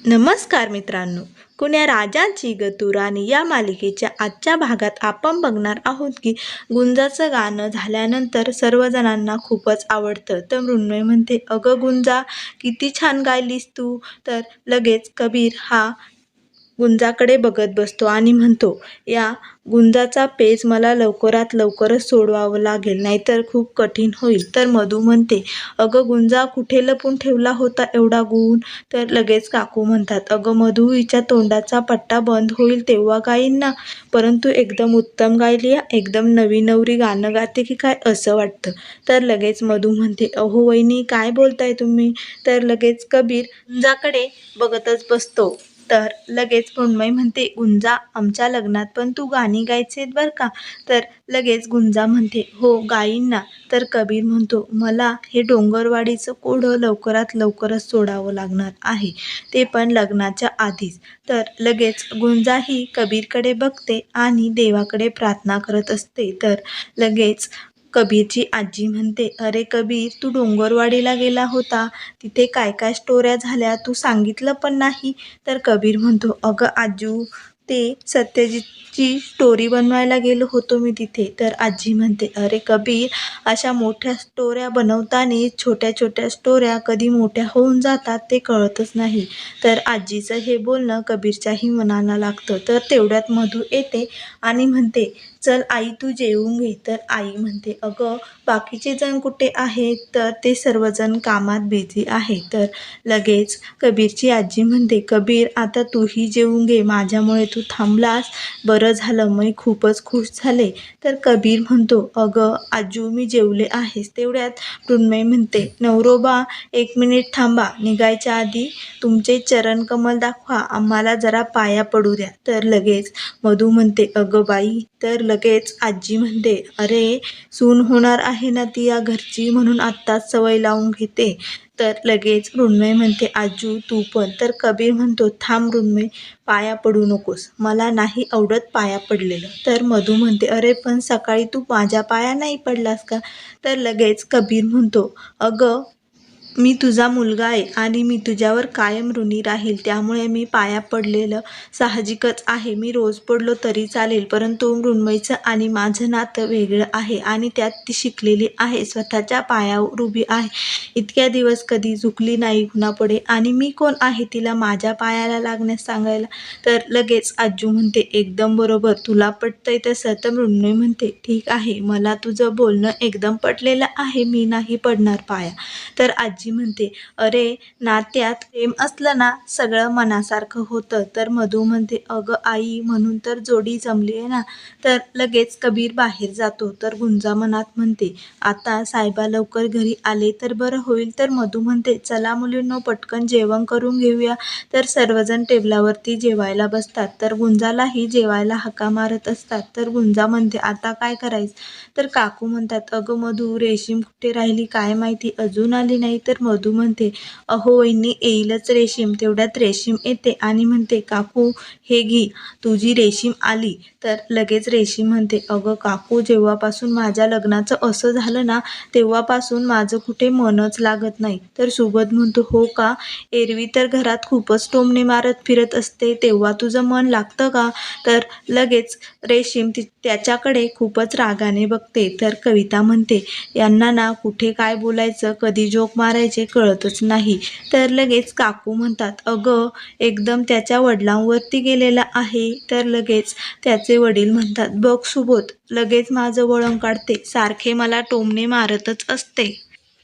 नमस्कार मित्रांनो, कुण्या राजाची ग तू राणी या मालिकेच्या आजच्या भागात आपण बघणार आहोत की गुंजाचं गाणं झाल्यानंतर सर्वजणांना खूपच आवडतं. तर मृण्मयी म्हणते, अगं गुंजा, किती छान गायलीस तू. तर लगेच कबीर हा गुंजाकडे बघत बसतो आणि म्हणतो, या गुंजाचा पेच मला लवकरात लवकरच सोडवावं लागेल, नाहीतर खूप कठीण होईल. तर मधू म्हणते, अगं गुंजा, कुठे लपून ठेवला होता एवढा गुण. तर लगेच काकू म्हणतात, अगं मधू, हिच्या तोंडाचा पट्टा बंद होईल तेव्हा गाईन ना. परंतु एकदम उत्तम गायली, एकदम नवी नवरी गाणं गाते की काय असं वाटतं. तर लगेच मधू म्हणते, अहो वहिनी, काय बोलताय तुम्ही. तर लगेच कबीर गुंजाकडे बघतच बसतो. तर लगेच मृण्मयी म्हणते, गुंजा, आमच्या लग्नात पण तू गाणी गायचेत बरं का. तर लगेच गुंजा म्हणते, हो गाईन ना. तर कबीर म्हणतो, मला हे डोंगरवाडीचं कोडं लवकरात लवकरच सोडावं लागणार आहे, ते पण लग्नाच्या आधीच. तर लगेच गुंजाही कबीरकडे बघते आणि देवाकडे प्रार्थना करत असते. तर लगेच कबीरची आजी म्हणते, अरे कबीर, तू डोंगरवाडीला गेला होता, तिथे काय काय स्टोऱ्या झाल्या तू सांगितलं पण नाही. तर कबीर म्हणतो, अगं आजू, ते सत्यजितची स्टोरी बनवायला गेलो होतो मी तिथे. तर आजी म्हणते, अरे कबीर, अशा मोठ्या स्टोऱ्या बनवताना छोट्या छोट्या स्टोऱ्या कधी मोठ्या होऊन जातात ते कळतच नाही. तर आजीचं हे बोलणं कबीरच्याही मनाला लागतं. तर तेवढ्यात मधू येते आणि म्हणते, चल आई, तू जेवून घे. तर आई म्हणते, अगं बाकीचे जण कुठे आहेत. तर ते सर्वजण कामात बिझी आहे. तर लगेच कबीरची आजी म्हणते, कबीर, आता तूही जेवून घे, माझ्यामुळे तू थांबलास, बरं झालं, मी खूपच खुश झाले. तर कबीर म्हणतो, अगं आजू, मी जेवले आहेस. तेवढ्यात मृण्मयी म्हणते, नवरोबा, 1 मिनिट थांबा, निघायच्या आधी तुमचे चरणकमल दाखवा, आम्हाला जरा पाया पडू द्या. तर लगेच मधू म्हणते, अगं बाई. तर लगेच आजी म्हणते, अरे सून होणार आहे ना ती या घरची, म्हणून आत्ताच सवय लावून घेते. तर लगेच मृण्मयी म्हणते, आजू तू पण. तर कबीर म्हणतो, थांब मृण्मयी, पाया पडू नकोस, मला नाही आवडत पाया पडलेलं. तर मधू म्हणते, अरे पण सकाळी तू माझ्या पाया नाही पडलास का. तर लगेच कबीर म्हणतो, अगं मी तुझा मुलगा आहे आणि मी तुझ्यावर कायम ऋणी राहील, त्यामुळे मी पाया पडलेलं साहजिकच आहे. मी रोज पडलो तरी चालेल, परंतु मृण्मयीचं आणि माझं नातं वेगळं आहे आणि त्यात ती शिकलेली आहे, स्वतःच्या पायावर उभी आहे, इतक्या दिवस कधी झुकली नाही कुणापुढे, आणि मी कोण आहे तिला माझ्या पायाला लागण्यास सांगायला. तर लगेच आजू म्हणते, एकदम बरोबर, तुला पटतंय तसं. तर मृण्मयी म्हणते, ठीक आहे, मला तुझं बोलणं एकदम पटलेलं आहे, मी नाही पडणार पाया. तर आजी म्हणते, अरे नात्यात प्रेम असलं ना, सगळं मनासारखं होतं. तर मधू म्हणते, अगं आई, म्हणून तर जोडी जमली आहे ना. तर लगेच कबीर बाहेर जातो. तर गुंजा मनात म्हणते, आता साहेबा लवकर घरी आले तर बरं होईल. तर मधू म्हणते, चला मुलींनो, पटकन जेवण करून घेऊया. तर सर्वजण टेबलावरती जेवायला बसतात. तर गुंजालाही जेवायला हाका मारत असतात. तर गुंजा म्हणते, आता काय करायचं. तर काकू म्हणतात, अगं मधू, रेशीम कुठे राहिली काय माहिती, अजून आली नाही. तर मधू म्हणते, अहो वहिनी, येईलच रेशीम. तेवढ्यात रेशीम येते आणि म्हणते, काकू हे घे, तुझी रेशीम आली. तर लगेच रेशीम म्हणते, अगं काकू, जेव्हापासून माझ्या लग्नाचं असं झालं ना, तेव्हापासून माझं कुठे मनच लागत नाही. तर सुबोध म्हणतो, हो का, एरवी तर घरात खूपच टोमणे मारत फिरत असते, तेव्हा तुझं मन लागतं का. तर लगेच रेशीम त्याच्याकडे खूपच रागाने बघते. तर कविता म्हणते, यांना ना कुठे काय बोलायचं, कधी जोक मारायचे कळतच नाही. तर लगेच काकू म्हणतात, अगं एकदम त्याच्या वडिलांवरती गेलेला आहे. तर लगेच त्याचे वडील म्हणतात, बघ सुबोध, लगेच माझं वळण काढते, सारखे मला टोमणे मारतच असते.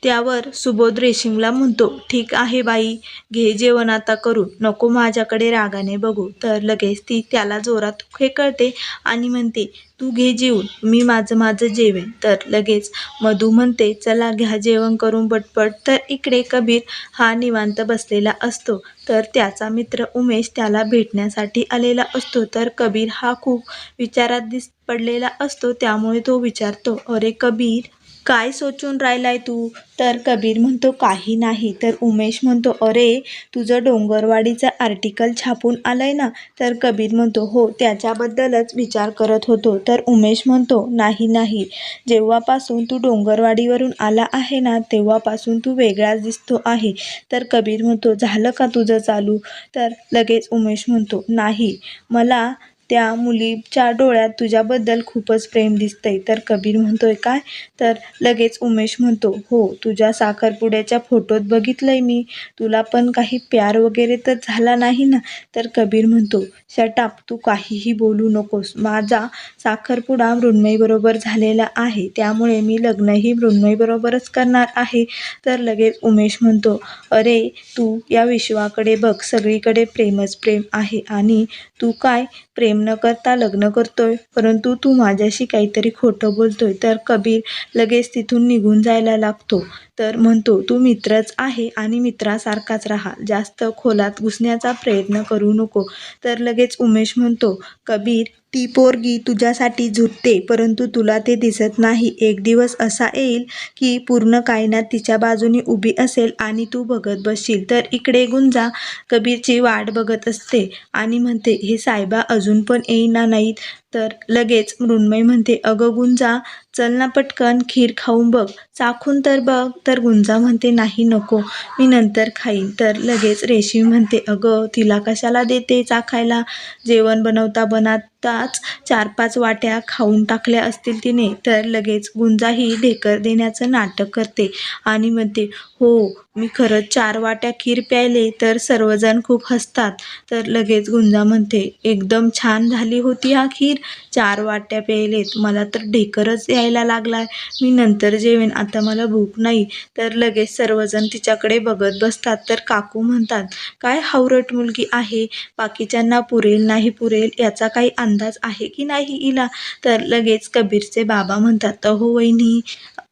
त्यावर सुबोध रेशीमला म्हणतो, ठीक आहे बाई, घे जेवण आता करून, नको माझ्याकडे रागाने बघू. तर लगेच ती त्याला जोरात खेकळते आणि म्हणते, तू घे जेवून, मी माझं माझं जेवेन. तर लगेच मधू म्हणते, चला घ्या जेवण करून पटपट. तर इकडे कबीर हा निवांत बसलेला असतो. तर त्याचा मित्र उमेश त्याला भेटण्यासाठी आलेला असतो. तर कबीर हा खूप विचारात पडलेला असतो, त्यामुळे तो विचारतो, अरे कबीर, काय सोचून राहिलाय तू? तर कबीर म्हणतो काही नाही. तर उमेश म्हणतो अरे तुझं डोंगरवाडीचं आर्टिकल छापून आलंय ना? तर कबीर म्हणतो हो त्याच्याबद्दलच विचार करत होतो. तर उमेश म्हणतो नाही नाही, जेव्हापासून तू डोंगरवाडीवरून आला आहे ना तेव्हापासून तू वेगळाच दिसतो आहे. तर कबीर म्हणतो झालं का तुझं चालू? तर लगेच उमेश म्हणतो नाही, मला त्या मुलीच्या डोळ्यात तुझ्याबद्दल खूपच प्रेम दिसतंय. तर कबीर म्हणतोय काय? तर लगेच उमेश म्हणतो हो तुझ्या साखरपुड्याच्या फोटोत बघितलंय मी, तुला पण काही प्यार वगैरे तर झाला नाही ना? तर कबीर म्हणतो शटाप, तू काहीही बोलू नकोस. माझा साखरपुडा मृण्मयीबरोबर झालेला आहे, त्यामुळे मी लग्नही मृण्मयीबरोबरच करणार आहे. तर लगेच उमेश म्हणतो अरे तू या विश्वाकडे बघ, सगळीकडे प्रेमच प्रेम आहे आणि तू काय प्रेम न करता लग्न करतोय? परंतु तू माझ्याशी काहीतरी खोटं बोलतोय. तर कबीर लगेच तिथून निघून जायला लागतो. तर म्हणतो तू मित्रच आहे आणि मित्रासारखाच राहा, जास्त खोलात घुसण्याचा प्रयत्न करू नको. तर लगेच उमेश म्हणतो कबीर ती पोरगी तुझ्यासाठी झुटते, परंतु तुला ते दिसत नाही. एक दिवस असा येईल की पूर्ण कायनात तिच्या बाजूने उभी असेल आणि तू बघत बसशील. तर इकडे गुंजा कबीरची वाट बघत असते आणि म्हणते हे साहेबा अजून पण येईना नाहीत. तर लगेच मृण्मयी म्हणते अगं गुंजा चल ना पटकन खीर खाऊन बघ, चाखून तर बघ. तर गुंजा म्हणते नाही नको, मी नंतर खाईन. तर लगेच रेशीम म्हणते अगं तिला कशाला देते चाखायला, जेवण बनवता बनवताच 4-5 वाट्या खाऊन टाकल्या असतील तिने. तर लगेच गुंजा ही ढेकर देण्याचं नाटक करते आणि म्हणते हो मी खरंच 4 वाट्या खीर प्यायले. तर सर्वजण खूप हसतात. तर लगेच गुंजा म्हणते एकदम छान झाली होती हा खीर, 4 वाट्या प्यायलेत, मला तर ढेकरच यायला लागलाय, मी नंतर जेवेन, आता मला भूक नाही. तर लगेच सर्वजण तिच्याकडे बघत बसतात. तर काकू म्हणतात काय हावरट मुलगी आहे, बाकीच्यांना पुरेल नाही पुरेल याचा काही अंदाज आहे की नाही हिला? तर लगेच कबीरचे बाबा म्हणतात अहो वहिनी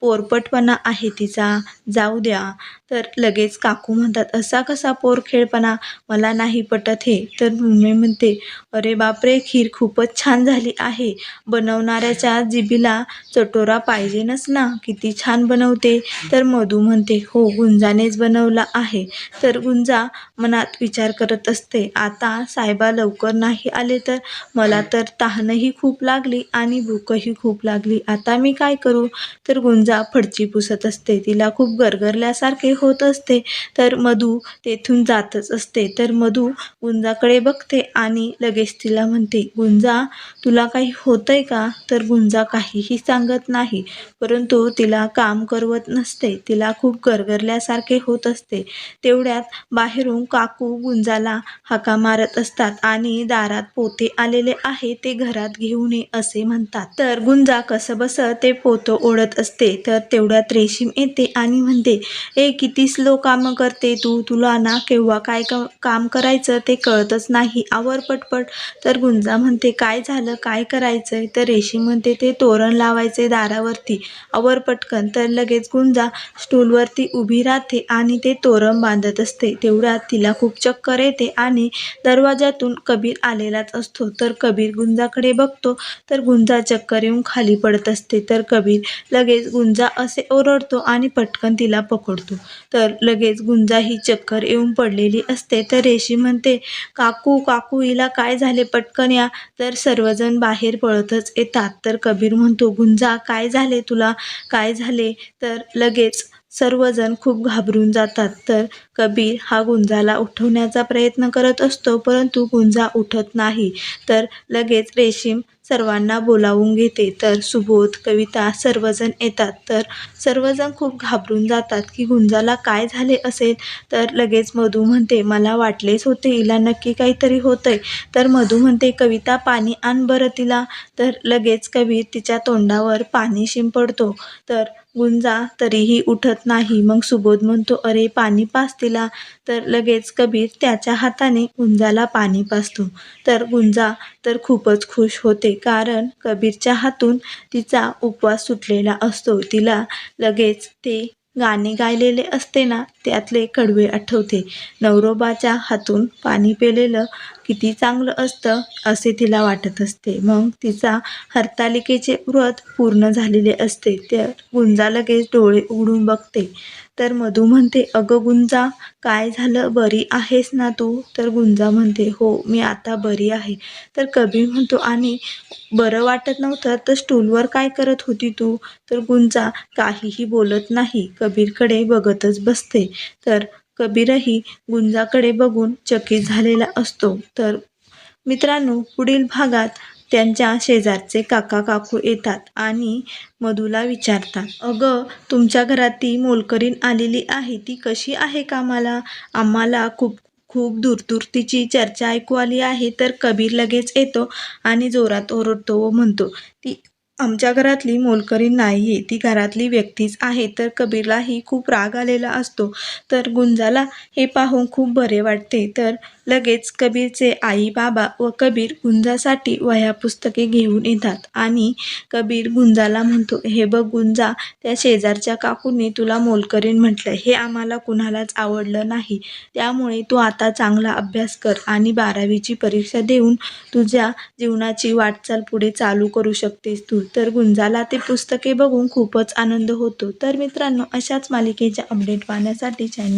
पोरपटपणा आहे तिचा, जाऊ द्या. तर लगेच काकू म्हणतात असा कसा पोरखेळपणा, मला नाही पटत हे. तर मम्मी म्हणते अरे बापरे खीर खूपच छान झाली आहे, बनवणाऱ्याच्या जिभीला चटोरा पाहिजेनच ना, किती छान बनवते. तर मधू म्हणते हो गुंजानेच बनवला आहे. तर गुंजा मनात विचार करत असते आता साहेबा लवकर नाही आले तर मला तर तहानही खूप लागली आणि भूकही खूप लागली, आता मी काय करू? तर गुंजा फडची पुसत असते, तिला खूप गरगरल्यासारखे होत असते. तर मधू तेथून जातच असते. तर मधू गुंजाकडे बघते आणि लगेच तिला म्हणते गुंजा तुला काही होतंय का? तर गुंजा काहीही सांगत नाही, परंतु तिला काम करवत नसते, तिला खूप गरगरल्यासारखे होत असते. तेवढ्यात बाहेरून काकू गुंजाला हाका मारत असतात आणि दारात पोते आलेले आहे ते घरात घेऊन ये असे म्हणतात. तर गुंजा कसंबस ते पोतं ओढत असते. तर तेवढ्यात रेशीम येते आणि म्हणते ए किती स्लो कामं करते तू, तुला ना केव्हा काय काम करायचं ते कळतच नाही, आवर पटपट. तर गुंजा म्हणते काय झालं, काय करायचंय? तर रेशीम म्हणते ते तोरण लावायचे दारावरती, आवर पटकन. तर लगेच गुंजा स्टूलवरती उभी राहते आणि ते तोरण बांधत असते. तेवढ्यात तिला खूप चक्कर येते आणि दरवाजातून कबीर आलेलाच असतो. तर कबीर गुंजाकडे बघतो तर गुंजा चक्कर येऊन खाली पडत असते. तर कबीर लगेच गुंजा असे ओरडतो आणि पटकन तिला पकडतो. तर लगेच गुंजा ही चक्कर येऊन पडलेली असते. तर रेशीम म्हणते काकू काकू हिला काय झाले, पटकन या. तर सर्वजण बाहेर पळतच येतात. तर कबीर म्हणतो गुंजा काय झाले तुला, काय झाले? तर लगेच सर्वजण खूप घाबरून जातात. तर कबीर हा गुंजाला उठवण्याचा प्रयत्न करत असतो, परंतु गुंजा उठत नाही. तर लगेच रेशीम सर्वांना बोलावून घेते. तर सुबोध कविता सर्वजण येतात. तर सर्वजण खूप घाबरून जातात की गुंजाला काय झाले असेल. तर लगेच मधू म्हणते मला वाटलेच होते हिला नक्की काहीतरी होतंय. तर मधू म्हणते कविता पाणी आण बरं तिला. तर लगेच कबीर तिच्या तोंडावर पाणी शिंपडतो. तर गुंजा तरीही उठत नाही. मग सुबोध म्हणतो अरे पाणी पाज तिला. तर लगेच कबीर त्याच्या हाताने गुंजाला पाणी पाजतो. तर गुंजा तर खूपच खुश होते, कारण कबीरच्या हातून तिचा उपवास सुटलेला असतो. तिला लगेच ते गाणे गायलेले असते ना, त्यातले कडवे आठवते. नवरोबाच्या हातून पाणी पेलेलं किती चांगलं असतं असे तिला वाटत असते. मग तिचा हरतालिकेचे व्रत पूर्ण झालेले असते. तर गुंजा लगेच डोळे उघडून बघते. तर मधू म्हणते, अगं गुंजा, काय झालं, बरी आहेस ना तू? तर गुंजा म्हणते, हो, मी आता बरी आहे. तर कबीर म्हणतो, आणि बरं वाटत नव्हतं तर स्टूलवर काय करत होती तू? तर गुंजा काहीही बोलत नाही, कबीरकडे बघतच बसते. तर कबीरही गुंजाकडे बघून चकित झालेला असतो. तर मित्रांनो, पुढील भागात त्यांच्या शेजारचे काका काकू येतात आणि मधूला विचारतात, अगं, तुमच्या घरात ती मोलकरीण आलेली आहे, ती कशी आहे कामाला? आम्हाला खूप खूप दूर तिची चर्चा ऐकू आली आहे. तर कबीर लगेच येतो आणि जोरात ओरडतो व म्हणतो, ती आमच्या घरातली मोलकरीण नाहीये, ती घरातली व्यक्तीच आहे. तर कबीरलाही खूप राग आलेला असतो. तर गुंजाला हे पाहून खूप बरे वाटते. तर लगेच कबीरचे आई बाबा व कबीर गुंजासाठी वह्या पुस्तके घेऊन येतात आणि कबीर गुंजाला म्हणतो, हे बघ गुंजा, त्या शेजारच्या काकूंनी तुला मोलकरीण म्हटलं, हे आम्हाला कुणालाच आवडलं नाही. त्यामुळे तू आता चांगला अभ्यास कर आणि 12वीची परीक्षा देऊन तुझ्या जीवनाची वाटचाल पुढे चालू करू शकतेस तू. तर गुंजाला ते पुस्तके बघून खूपच आनंद होतो. तर मित्रांनो, अशाच मालिकेच्या अपडेट पाहण्यासाठी चॅनल